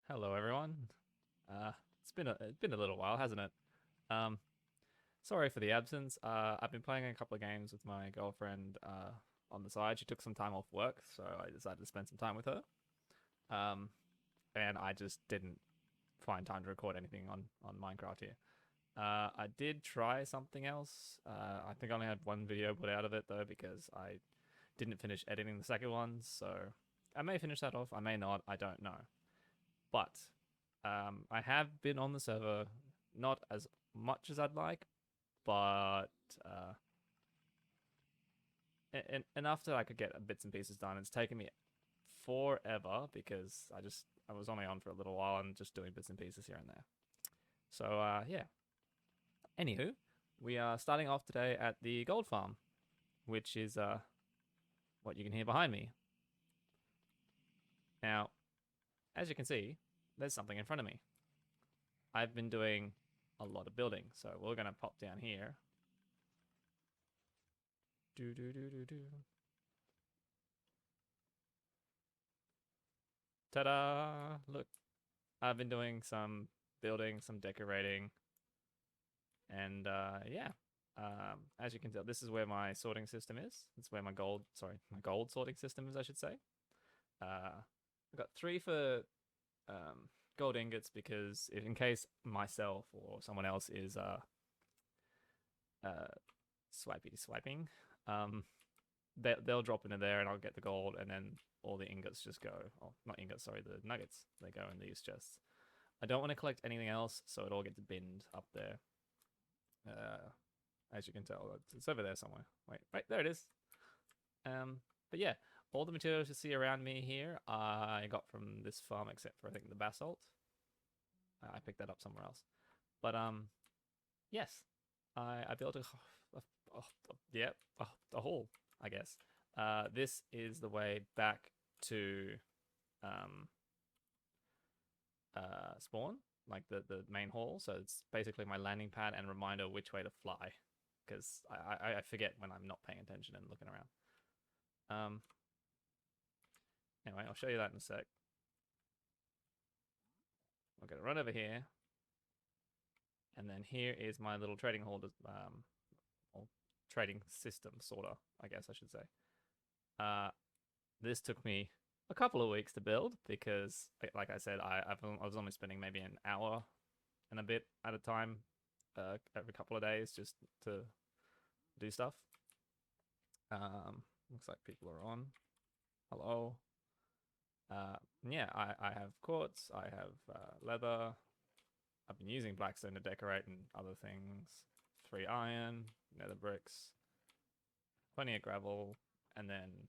Hello, everyone. It's been a little while, hasn't it? Um, Sorry for the absence. I've been playing a couple of games with my girlfriend on the side. She took some time off work, so I decided to spend some time with her. Um, and I just didn't find time to record anything on Minecraft here. I did try something else. I think I only had one video put out of it though because I didn't finish editing the second one. So I may finish that off. I may not. I don't know. But I have been on the server, not as much as I'd like, but uh, enough that I could get bits and pieces done. It's taken me forever because I was only on for a little while and just doing bits and pieces here and there. So yeah. Anywho, we are starting off today at the gold farm, which is what you can hear behind me. Now, as you can see, there's something in front of me. I've been doing a lot of building, so we're gonna pop down here. Do do do do do. Ta-da! Look, I've been doing some building, some decorating, and yeah. As you can tell, this is where my sorting system is. It's where my gold sorting system is, I should say. I've got 3 for gold ingots because if in case myself or someone else is swiping, um, they'll drop into there and I'll get the gold, and then all the ingots just go. Oh, not ingots, sorry, the nuggets. They go in these chests. I don't want to collect anything else, so it all gets binned up there. As you can tell, it's over there somewhere. Wait, right there it is. But yeah, all the materials you see around me here, I got from this farm, except for I think the basalt. I picked that up somewhere else. But yes, I built a hole, I guess. This is the way back to um, spawn, like the main hall. So it's basically my landing pad and reminder which way to fly, because I forget when I'm not paying attention and looking around. Anyway, I'll show you that in a sec. I'm gonna run over here, and then here is my little trading hall, or trading system, sorta, I guess I should say. This took me a couple of weeks to build because, like I said, I was only spending maybe an hour and a bit at a time, every couple of days just to do stuff. Looks like people are on. Hello. Yeah, I have quartz, I have leather. I've been using blackstone to decorate and other things. 3 iron, nether bricks, plenty of gravel, and then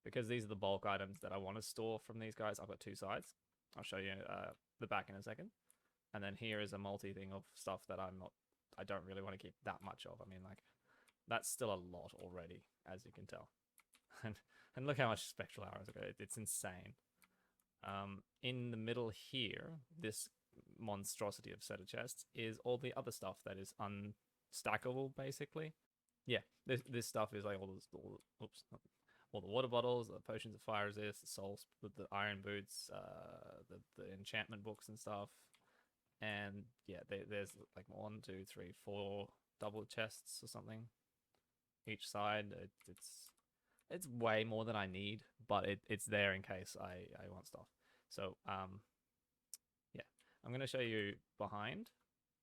because these are the bulk items that I want to store from these guys, I've got 2 sides. I'll show you the back in a second. And then here is a multi thing of stuff that I don't really want to keep that much of. I mean, like, that's still a lot already, as you can tell. And look how much spectral arrows I got. It's insane. In the middle here, this monstrosity of set of chests is all the other stuff that is unstackable, basically. Yeah, this stuff is like all the water bottles, the potions of fire resist, the souls with the iron boots, the enchantment books and stuff. And yeah, there's like 1, 2, 3, 4 double chests or something each side. It's way more than I need, but it's there in case I want stuff. So yeah, I'm gonna show you behind,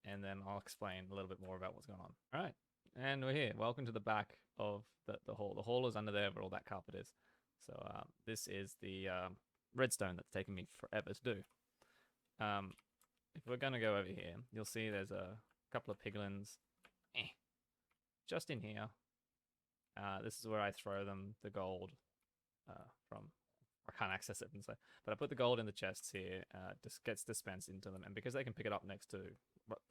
and then I'll explain a little bit more about what's going on. All right, and we're here. Welcome to the back of the hall. The hall is under there where all that carpet is. So this is the redstone that's taken me forever to do. If we're gonna go over here, you'll see there's a couple of piglins just in here. This is where I throw them the gold from. I can't access it, and so, but I put the gold in the chests here. Just gets dispensed into them, and because they can pick it up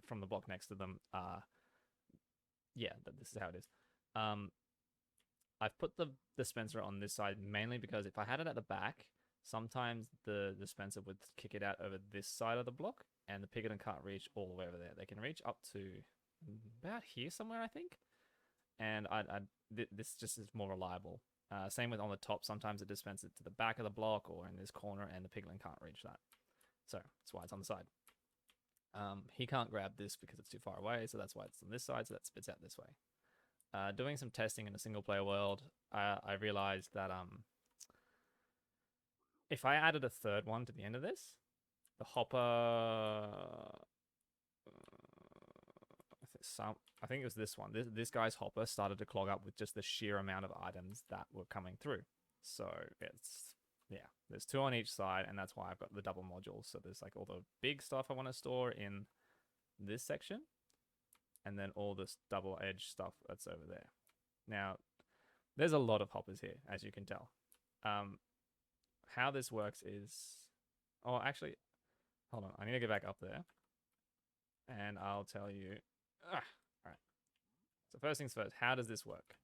from the block next to them, yeah, this is how it is. I've put the dispenser on this side mainly because if I had it at the back, sometimes the dispenser would kick it out over this side of the block, and the piglin can't reach all the way over there. They can reach up to about here somewhere, I think. And this just is more reliable. Same with on the top. Sometimes it dispenses it to the back of the block or in this corner, and the piglin can't reach that. So That's why it's on the side. He can't grab this because it's too far away, so that's why it's on this side, so that spits out this way. Doing some testing in a single player world, I realized that if I added a third one to the end of this, the hopper, I think it was this one. This guy's hopper started to clog up with just the sheer amount of items that were coming through. So it's, yeah, there's 2 on each side, and that's why I've got the double modules. So there's like all the big stuff I want to store in this section, and then all this double edge stuff that's over there. Now, there's a lot of hoppers here, as you can tell. How this works is, oh, actually, hold on. I need to get back up there, and I'll tell you. All right. So first things first, how does this work?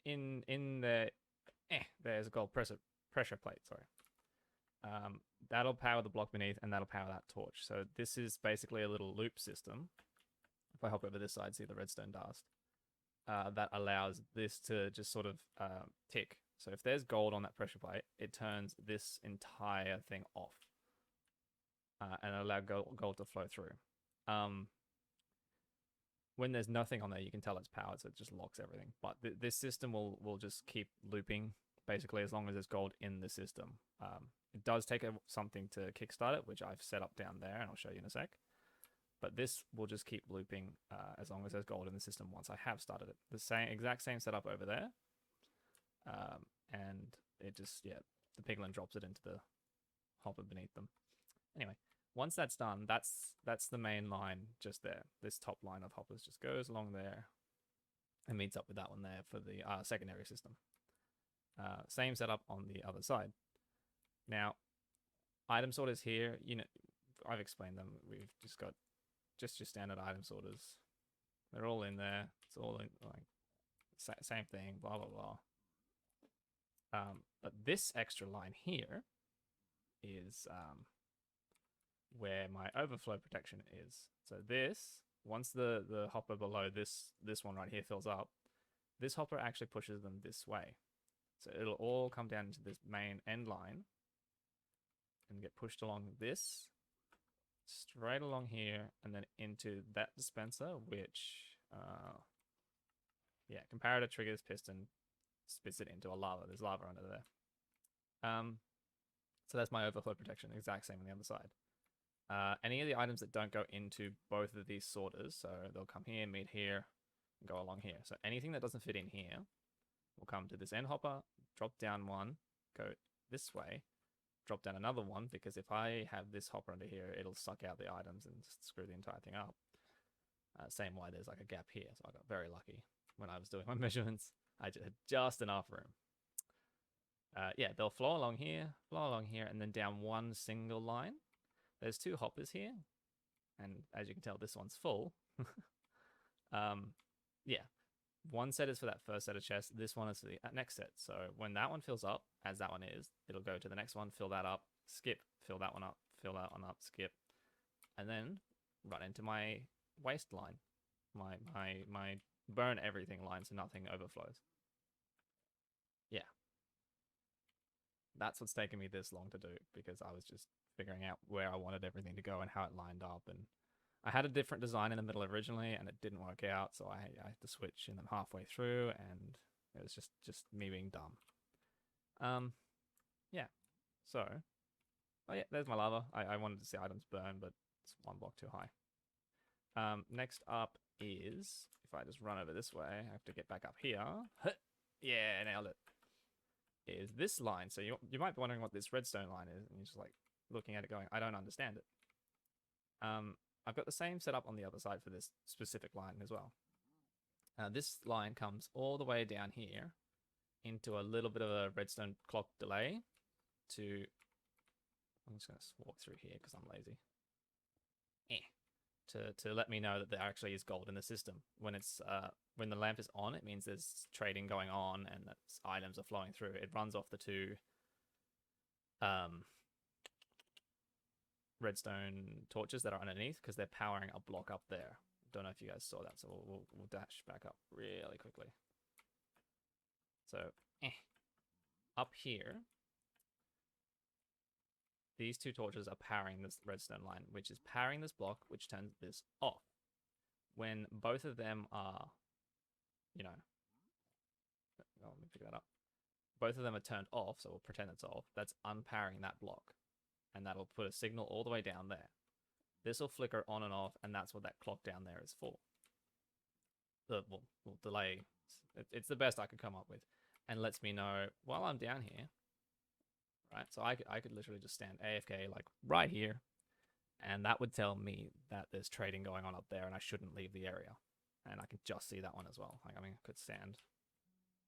In the, there's a gold pressure plate. Sorry. That'll power the block beneath, and that'll power that torch. So this is basically a little loop system. If I hop over this side, see the redstone dust. That allows this to just sort of tick. So if there's gold on that pressure plate, it turns this entire thing off and allow gold to flow through. When there's nothing on there, you can tell it's powered, so it just locks everything. But this system will just keep looping, basically, as long as there's gold in the system. It does take something to kickstart it, which I've set up down there, and I'll show you in a sec. But this will just keep looping as long as there's gold in the system once I have started it. The exact same setup over there. And it just, yeah, the piglin drops it into the hopper beneath them. Anyway, once that's done, that's the main line just there. This top line of hoppers just goes along there and meets up with that one there for the secondary system. Same setup on the other side. Now, item sorters here, you know, I've explained them. We've just got just your standard item sorters. They're all in there. It's all in, like, same thing, blah, blah, blah. But this extra line here is where my overflow protection is. So this, once the hopper below this one right here fills up, this hopper actually pushes them this way. So it'll all come down into this main end line and get pushed along this, straight along here, and then into that dispenser, which, yeah, comparator triggers piston, spits it into a lava. There's lava under there. So that's my overflow protection, exact same on the other side. Any of the items that don't go into both of these sorters, so they'll come here, meet here, and go along here. So anything that doesn't fit in here will come to this end hopper, drop down one, go this way, drop down another one, because if I have this hopper under here, it'll suck out the items and screw the entire thing up. Same why there's like a gap here, so I got very lucky when I was doing my measurements. I just had just enough room. Yeah, they'll flow along here, and then down one single line. There's 2 hoppers here, and as you can tell, this one's full. Yeah, one set is for that first set of chests. This one is for the next set. So when that one fills up, as that one is, it'll go to the next one, fill that up, skip, fill that one up, fill that one up, skip, and then run into my waste line, my burn everything line, so nothing overflows. Yeah. That's what's taken me this long to do, because I was just figuring out where I wanted everything to go and how it lined up. And I had a different design in the middle originally, and it didn't work out, so I had to switch in them halfway through, and it was just me being dumb. Yeah. So, oh yeah, there's my lava. I wanted to see items burn, but it's 1 block too high. Next up is, if I just run over this way, I have to get back up here. Yeah, nailed it. Is this line. So you might be wondering what this redstone line is, and you're just like looking at it going, I don't understand it. I've got the same setup on the other side for this specific line as well. This line comes all the way down here into a little bit of a redstone clock delay to, I'm just going to walk through here because I'm lazy. To let me know that there actually is gold in the system. When it's when the lamp is on, it means there's trading going on and that items are flowing through. It runs off the 2 redstone torches that are underneath because they're powering a block up there. Don't know if you guys saw that, so we'll dash back up really quickly. So up here, these two torches are powering this redstone line, which is powering this block, which turns this off. When both of them are, you know, oh, let me pick that up. Both of them are turned off, so we'll pretend it's off. That's unpowering that block, and that'll put a signal all the way down there. This will flicker on and off, and that's what that clock down there is for. Will delay. It's the best I could come up with, and lets me know while I'm down here. Right, so I could literally just stand AFK like right here, and that would tell me that there's trading going on up there, and I shouldn't leave the area. And I can just see that one as well. Like, I mean, I could stand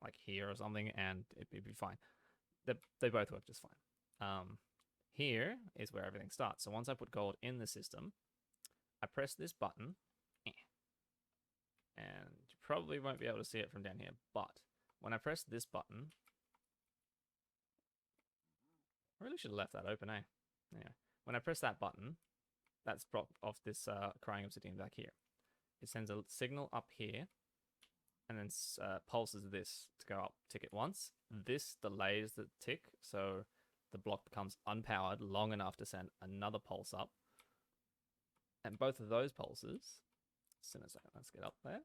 like here or something, and it'd be fine. They both work just fine. Here is where everything starts. So once I put gold in the system, I press this button, and you probably won't be able to see it from down here, but when I press this button, I really should have left that open, eh? Anyway, when I press that button, that's brought off this crying obsidian back here. It sends a signal up here, and then pulses this to go up, tick it once. This delays the tick, so the block becomes unpowered long enough to send another pulse up. And both of those pulses, as soon as let's get up there,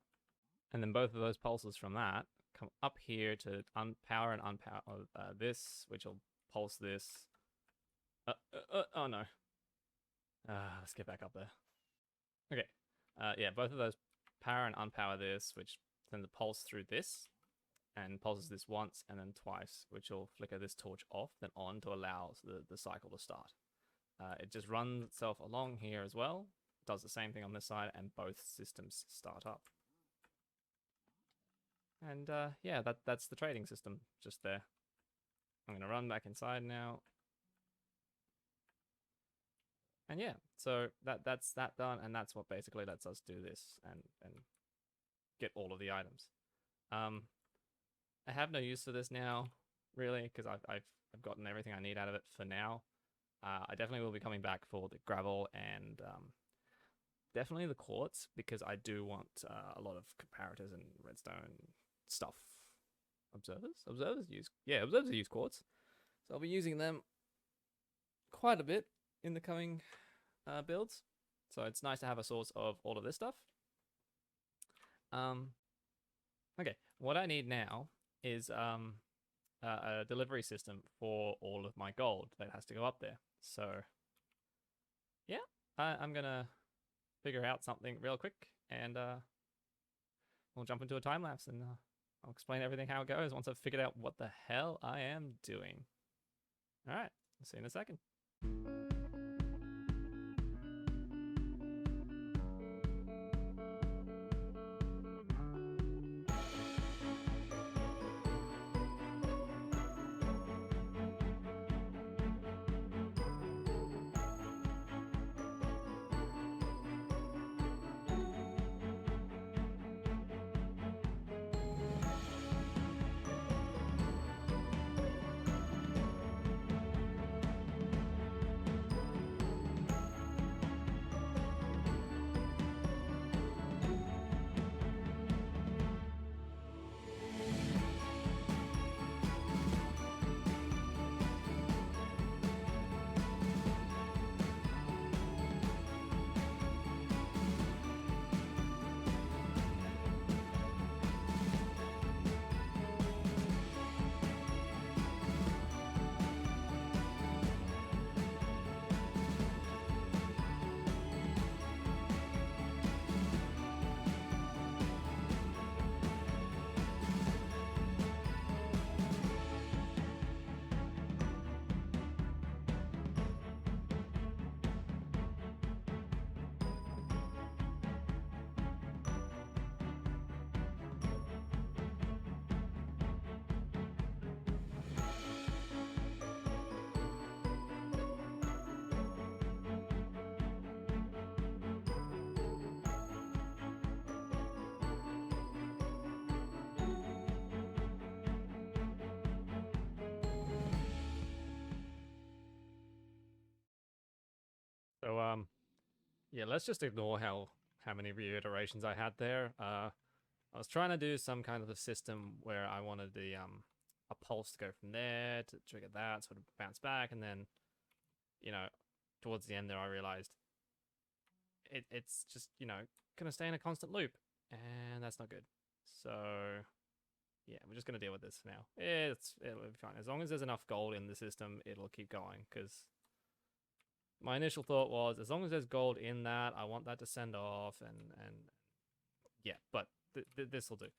and then both of those pulses from that come up here to unpower and unpower this, which will pulse this. Oh no. Let's get back up there. Okay. Yeah, both of those power and unpower this, which sends a pulse through this, and pulses this once and then twice, which will flicker this torch off, then on to allow the cycle to start. It just runs itself along here as well, does the same thing on this side, and both systems start up. And yeah, that's the trading system just there. I'm going to run back inside now. And yeah, so that's that done, and that's what basically lets us do this and get all of the items. I have no use for this now, really, because I've gotten everything I need out of it for now. I definitely will be coming back for the gravel and definitely the quartz, because I do want a lot of comparators and redstone stuff. Observers use quartz, so I'll be using them quite a bit in the coming builds. So it's nice to have a source of all of this stuff. Okay, what I need now is a delivery system for all of my gold that has to go up there. So yeah, I'm gonna figure out something real quick, and we'll jump into a time lapse, and I'll explain everything how it goes once I've figured out what the hell I am doing. All right, see you in a second. So yeah, let's just ignore how many reiterations I had there. I was trying to do some kind of a system where I wanted the a pulse to go from there to trigger that, sort of bounce back, and then you know, towards the end there, I realized it's just, you know, gonna stay in a constant loop, and that's not good. So yeah, we're just gonna deal with this for now. It'll be fine as long as there's enough gold in the system. It'll keep going because my initial thought was as long as there's gold in that, I want that to send off, and yeah, but this will do.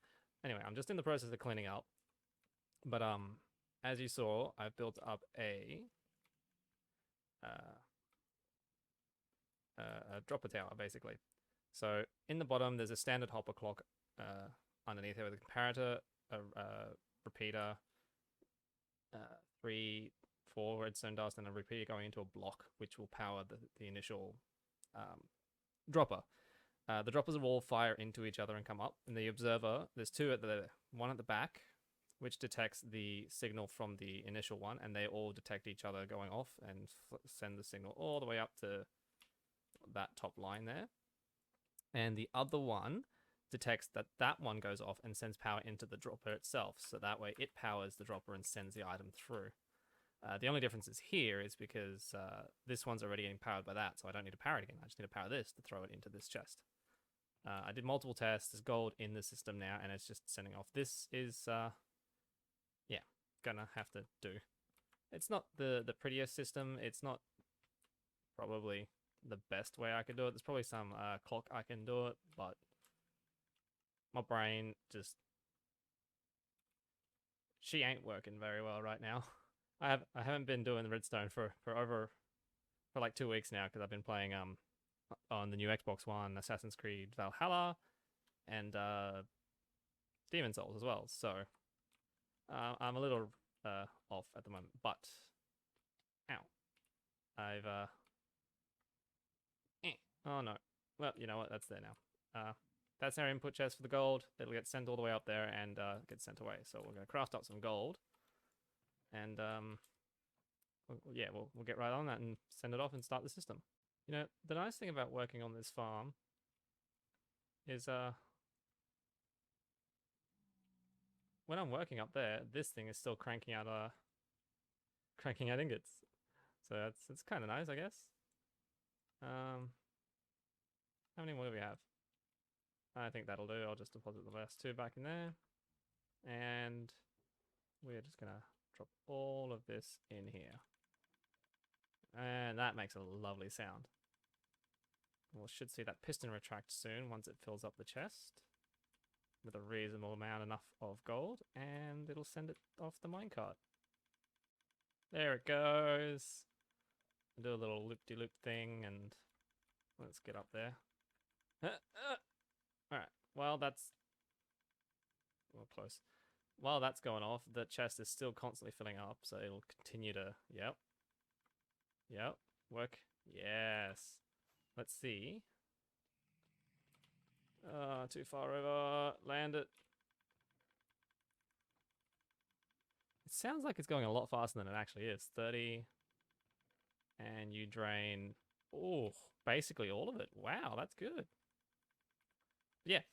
Anyway, I'm just in the process of cleaning up, but as you saw, I've built up uh, a dropper tower basically. So in the bottom, there's a standard hopper clock underneath here with a comparator, a repeater, 3, 4 redstone dust, and a repeater going into a block, which will power the initial dropper. The droppers will all fire into each other and come up. And the observer, there's two one at the back, which detects the signal from the initial one, and they all detect each other going off and send the signal all the way up to that top line there. And the other one detects that one goes off and sends power into the dropper itself. So that way it powers the dropper and sends the item through. The only difference is here is because this one's already getting powered by that, so I don't need to power it again. I just need to power this to throw it into this chest. I did multiple tests. There's gold in the system now, and it's just sending off. This is, yeah, gonna have to do. It's not the prettiest system. It's not probably the best way I could do it. There's probably some clock I can do it, but my brain just... she ain't working very well right now. I haven't been doing the redstone for like 2 weeks now because I've been playing on the new Xbox One, Assassin's Creed Valhalla, and Demon Souls as well. So I'm a little off at the moment, but ow, I've oh no. Well, you know what? That's there now. That's our input chest for the gold. It'll get sent all the way up there and get sent away. So we're gonna craft up some gold, and yeah, we'll get right on that and send it off and start the system. You know, the nice thing about working on this farm is when I'm working up there, this thing is still cranking out ingots. So that's kind of nice, I guess. How many more do we have? I think that'll do. I'll just deposit the last 2 back in there, and we're just gonna drop all of this in here, and that makes a lovely sound. We should see that piston retract soon once it fills up the chest with a reasonable amount enough of gold, and it'll send it off the minecart. There it goes. I'll do a little loop-de-loop thing, and let's get up there. Alright, well that's... well, close. While that's going off, the chest is still constantly filling up, so it'll continue to... Yep. Work. Yes. Let's see. Too far over. Land it. It sounds like it's going a lot faster than it actually is. 30. And you drain... oh, basically all of it. Wow, that's good. Yeah,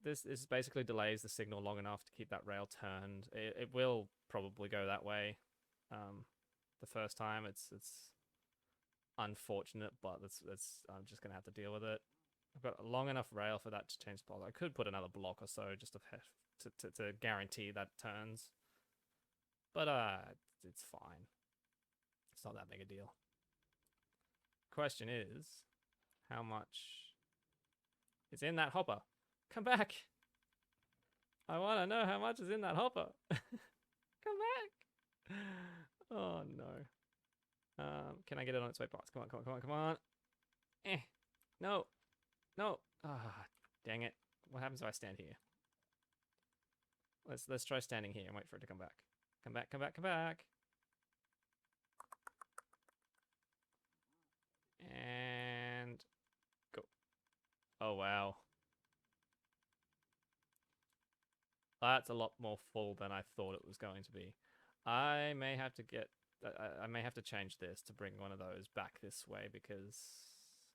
this basically delays the signal long enough to keep that rail turned. It will probably go that way the first time. It's unfortunate, but I'm just gonna have to deal with it. I've got a long enough rail for that to change the block. I could put another block or so just to guarantee that turns, but it's fine. It's not that big a deal. Question is, how much is in that hopper? Come back! I want to know how much is in that hopper. Come back! Oh no. Can I get it on its way past? Come on, come on, come on, come on. No. No. Ah, dang it. What happens if I stand here? Let's try standing here and wait for it to come back. Come back, come back, come back. And go. Oh wow. That's a lot more full than I thought it was going to be. I may have to get... I may have to change this to bring one of those back this way because...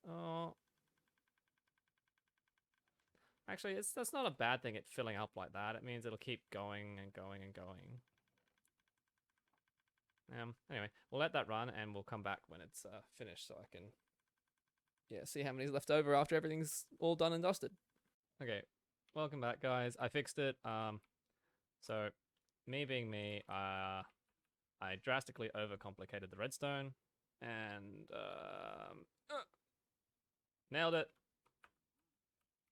oh... actually, that's not a bad thing, it filling up like that. It means it'll keep going and going and going. Anyway, we'll let that run and we'll come back when it's finished so I can see how many's left over after everything's all done and dusted. Okay, welcome back, guys. I fixed it. So me being me, I drastically overcomplicated the redstone and nailed it.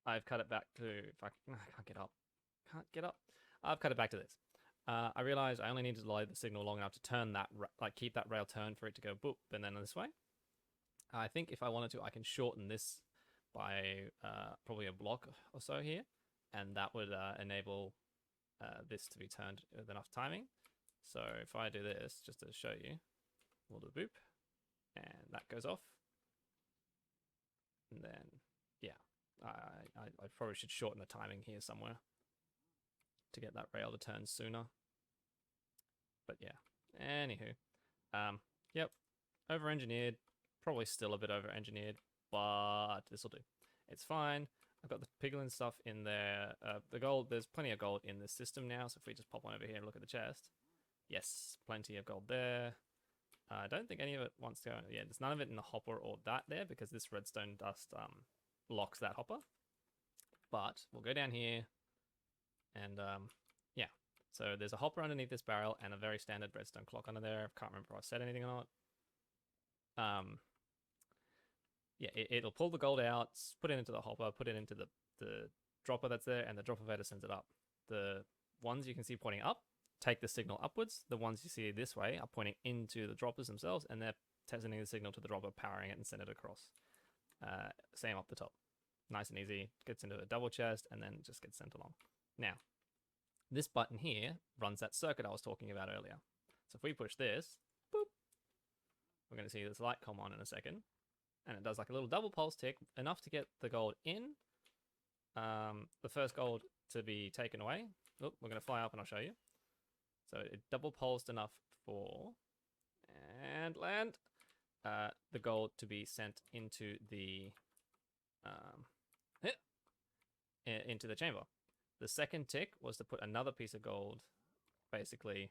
I've cut it back to, if I can't get up. Can't get up. I've cut it back to this. I realized I only needed to delay the signal long enough to turn that, keep that rail turned for it to go boop, and then this way. I think if I wanted to, I can shorten this by probably a block or so here, and that would enable this to be turned with enough timing. So if I do this, just to show you, we'll do boop, and that goes off. And then, yeah, I probably should shorten the timing here somewhere to get that rail to turn sooner. But yeah, anywho, yep, over-engineered, probably still a bit over-engineered, but this will do. It's fine. I've got the Piglin stuff in there. The gold, there's plenty of gold in the system now, so if we just pop on over here and look at the chest, yes, plenty of gold there. I don't think any of it wants to go. Yeah, there's none of it in the hopper or that there because this redstone dust locks that hopper. But we'll go down here and yeah. So there's a hopper underneath this barrel and a very standard redstone clock under there. I can't remember if I said anything or not. Yeah, it'll pull the gold out, put it into the hopper, put it into the dropper that's there, and the dropper fader sends it up. The ones you can see pointing up take the signal upwards. The ones you see this way are pointing into the droppers themselves, and they're sending the signal to the dropper, powering it, and send it across. Same up the top. Nice and easy. Gets into a double chest, and then just gets sent along. Now, this button here runs that circuit I was talking about earlier. So if we push this, boop, we're going to see this light come on in a second. And it does like a little double pulse tick, enough to get the gold in, the first gold to be taken away. Oop, we're going to fly up and I'll show you. So it double pulsed enough for, and land, the gold to be sent into the chamber. The second tick was to put another piece of gold, basically,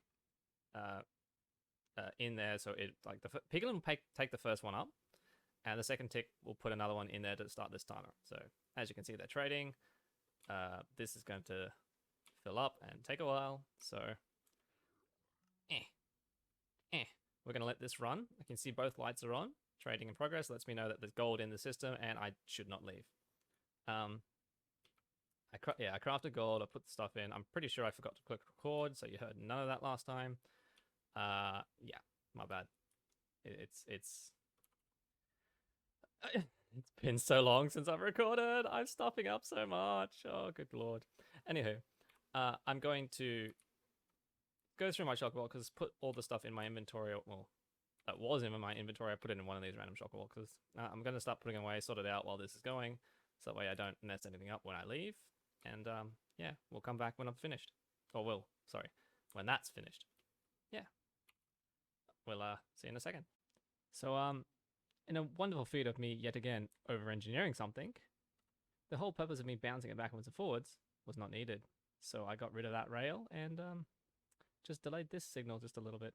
in there. So it like the Piglin will take the first one up. And the second tick will put another one in there to start this timer. So as you can see, they're trading. This is going to fill up and take a while. So we're going to let this run. I can see both lights are on. Trading in progress lets me know that there's gold in the system and I should not leave. I crafted gold. I put the stuff in. I'm pretty sure I forgot to click record, so you heard none of that last time. Yeah, my bad. It's been so long since I've recorded. I'm stuffing up so much. Oh, good lord. Anywho, I'm going to go through my chocolate because put all the stuff in my inventory. Well, that was in my inventory. I put it in one of these random chocolate because I'm going to start putting away, sort it out while this is going, so that way I don't mess anything up when I leave. And yeah, we'll come back when I'm finished. Or when that's finished. Yeah. We'll see you in a second. So in a wonderful feat of me yet again over-engineering something, the whole purpose of me bouncing it backwards and forwards was not needed. So I got rid of that rail and just delayed this signal just a little bit,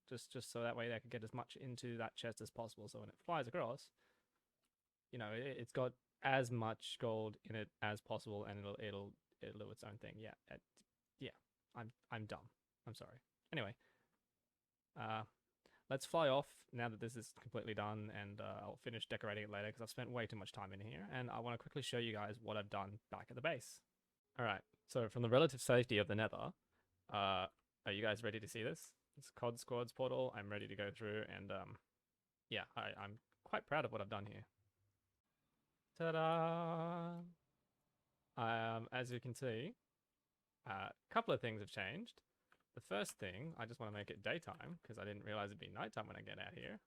just so that way I could get as much into that chest as possible. So when it flies across, you know, it's got as much gold in it as possible, and it'll do its own thing. Yeah, yeah. I'm dumb. I'm sorry. Anyway, let's fly off now that this is completely done, and I'll finish decorating it later because I've spent way too much time in here, and I want to quickly show you guys what I've done back at the base. Alright, so from the relative safety of the nether, are you guys ready to see this? It's COD Squad's portal. I'm ready to go through, and yeah, I'm quite proud of what I've done here. Ta-da! As you can see, a couple of things have changed. The first thing, I just want to make it daytime because I didn't realize it'd be nighttime when I get out here.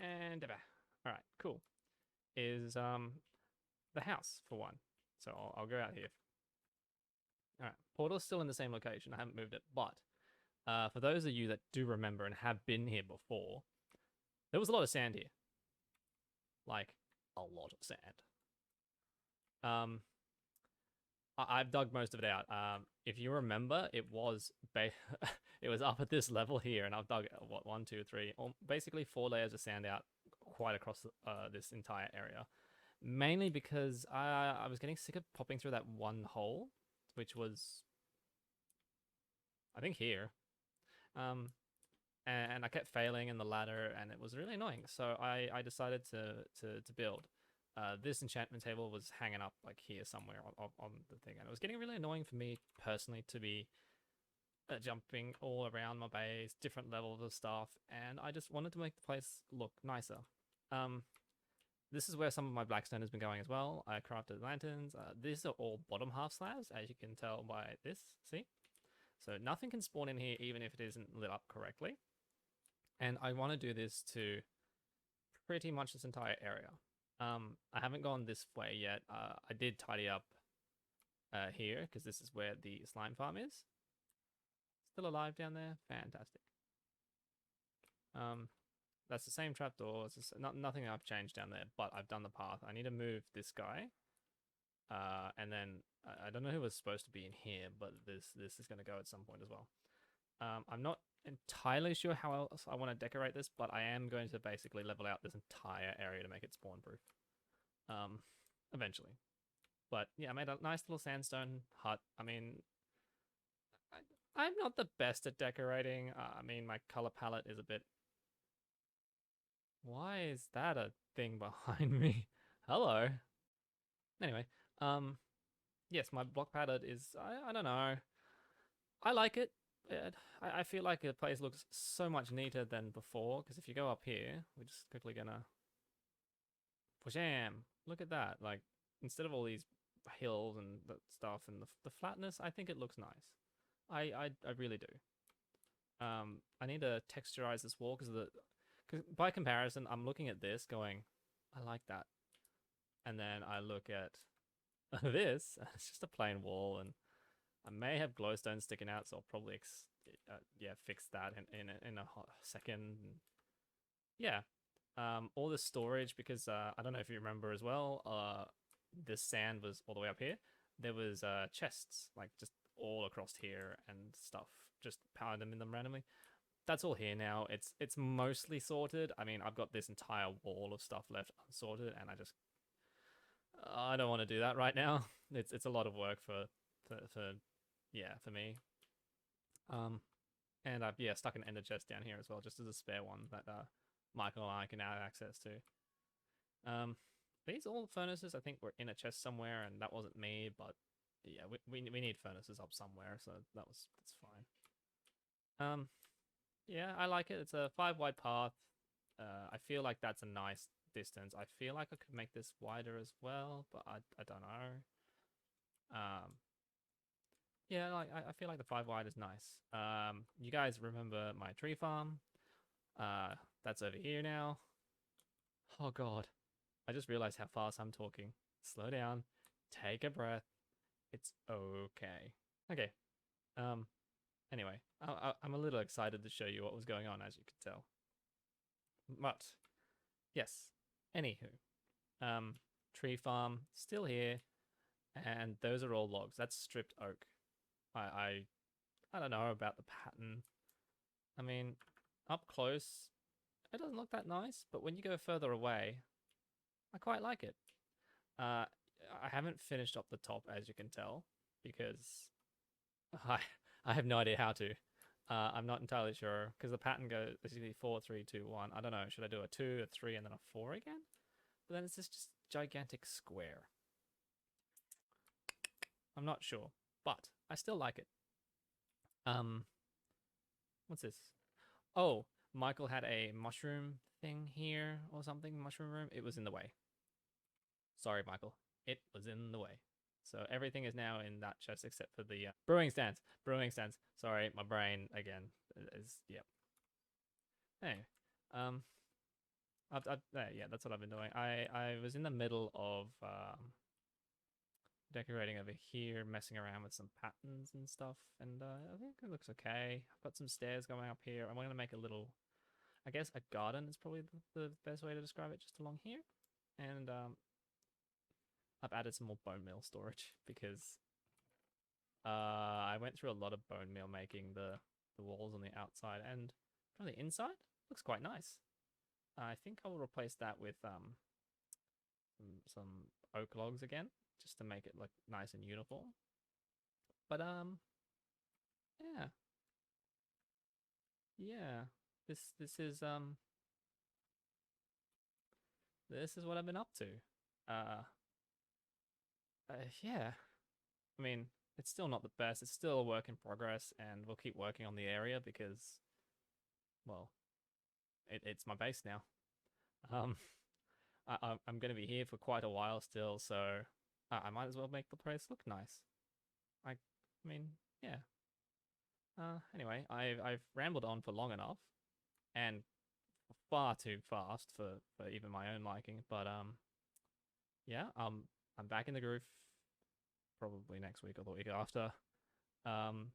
And alright, cool. Is the house for one. So I'll go out here. Alright, portal's still in the same location. I haven't moved it, but for those of you that do remember and have been here before, there was a lot of sand here. Like a lot of sand. I've dug most of it out. If you remember, it was it was up at this level here, and I've dug what, one, two, three, or basically 4 layers of sand out quite across this entire area. Mainly because I was getting sick of popping through that one hole, which was I think here. Um, and I kept failing in the ladder, and it was really annoying. So I decided to build. This enchantment table was hanging up like here somewhere on the thing, and it was getting really annoying for me personally to be jumping all around my base, different levels of stuff, and I just wanted to make the place look nicer. Um, this is where some of my blackstone has been going as well. I crafted lanterns. These are all bottom half slabs, as you can tell by this. See? So nothing can spawn in here even if it isn't lit up correctly. And I want to do this to pretty much this entire area. I haven't gone this way yet. I did tidy up here because this is where the slime farm is. Still alive down there? Fantastic. That's the same trapdoor. It's nothing I've changed down there, but I've done the path. I need to move this guy. And then I don't know who was supposed to be in here, but this is going to go at some point as well. I'm not entirely sure how else I want to decorate this, but I am going to basically level out this entire area to make it spawn proof. Eventually. But yeah, I made a nice little sandstone hut. I mean, I'm not the best at decorating. I mean, my color palette is a bit... Why is that a thing behind me? Hello. Anyway, yes, my block palette is, I don't know. I like it. I feel like the place looks so much neater than before, because if you go up here, we're just quickly gonna... Wham! Look at that. Like, instead of all these hills and the stuff and the flatness, I think it looks nice. I really do. I need to texturize this wall because by comparison, I'm looking at this going, I like that. And then I look at this, it's just a plain wall, and I may have glowstone sticking out, so I'll probably fix that in a hot second. Yeah, all the storage, because I don't know if you remember as well. This sand was all the way up here. There was chests like just all across here and stuff. Just powered them in them randomly. That's all here now. It's mostly sorted. I mean, I've got this entire wall of stuff left unsorted, and I don't want to do that right now. It's a lot of work for me. And I've stuck an ender chest down here as well, just as a spare one that Michael and I can now access to. These all furnaces I think were in a chest somewhere, and that wasn't me, but yeah, we need furnaces up somewhere, so that's fine. Yeah, I like it. It's a 5 wide path. I feel like that's a nice distance. I feel like I could make this wider as well, but I don't know. Yeah, like I feel like the 5 wide is nice. You guys remember my tree farm? That's over here now. Oh god, I just realized how fast I'm talking. Slow down, take a breath. It's okay. Okay. Anyway, I'm a little excited to show you what was going on, as you could tell. But yes, anywho, tree farm still here, and those are all logs. That's stripped oak. I don't know about the pattern. I mean, up close, it doesn't look that nice, but when you go further away, I quite like it. I haven't finished up the top, as you can tell, because I have no idea how to. I'm not entirely sure, because the pattern goes basically 4, 3, 2, 1. I don't know. Should I do a 2, a 3, and then a 4 again? But then it's just gigantic square. I'm not sure, but I still like it. What's this? Oh, Michael had a mushroom thing here or something. Mushroom room. It was in the way. Sorry, Michael. It was in the way. So everything is now in that chest except for the brewing stands. Brewing stands. Sorry, my brain again is yep. Anyway, yeah, that's what I've been doing. I was in the middle of decorating over here, messing around with some patterns and stuff, and I think it looks okay. I've got some stairs going up here. I'm going to make a little, I guess a garden is probably the best way to describe it, just along here. And I've added some more bone meal storage because I went through a lot of bone meal making the walls on the outside, and from the inside looks quite nice. I think I will replace that with some oak logs again, just to make it look nice and uniform. But yeah, yeah. This this is what I've been up to. Uh, yeah. I mean, it's still not the best. It's still a work in progress, and we'll keep working on the area because, well, it's my base now. Um, I'm going to be here for quite a while still, so I might as well make the place look nice. I mean, yeah. Anyway, I've rambled on for long enough, and far too fast for even my own liking. But yeah, I'm back in the groove probably next week or the week after. Um,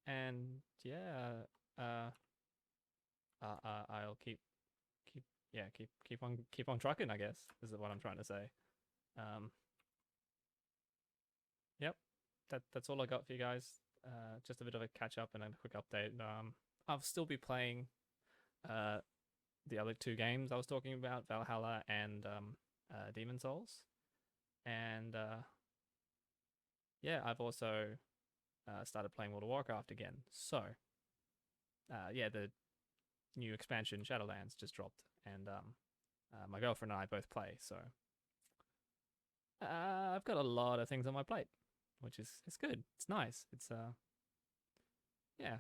and yeah, uh, I'll keep yeah keep on trucking. I guess is what I'm trying to say. Um, yep, that's all I got for you guys. Just a bit of a catch up and a quick update. I'll still be playing uh the other two games I was talking about, Valhalla and Demon Souls, and yeah, I've also started playing World of Warcraft again. So yeah, the new expansion Shadowlands just dropped, and my girlfriend and I both play. So I've got a lot of things on my plate, which is it's good. It's nice. It's yeah,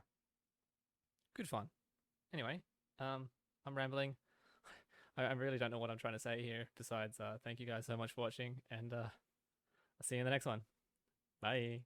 good fun. Anyway, I'm rambling. I really don't know what I'm trying to say here. Besides, thank you guys so much for watching, and I'll see you in the next one. Bye.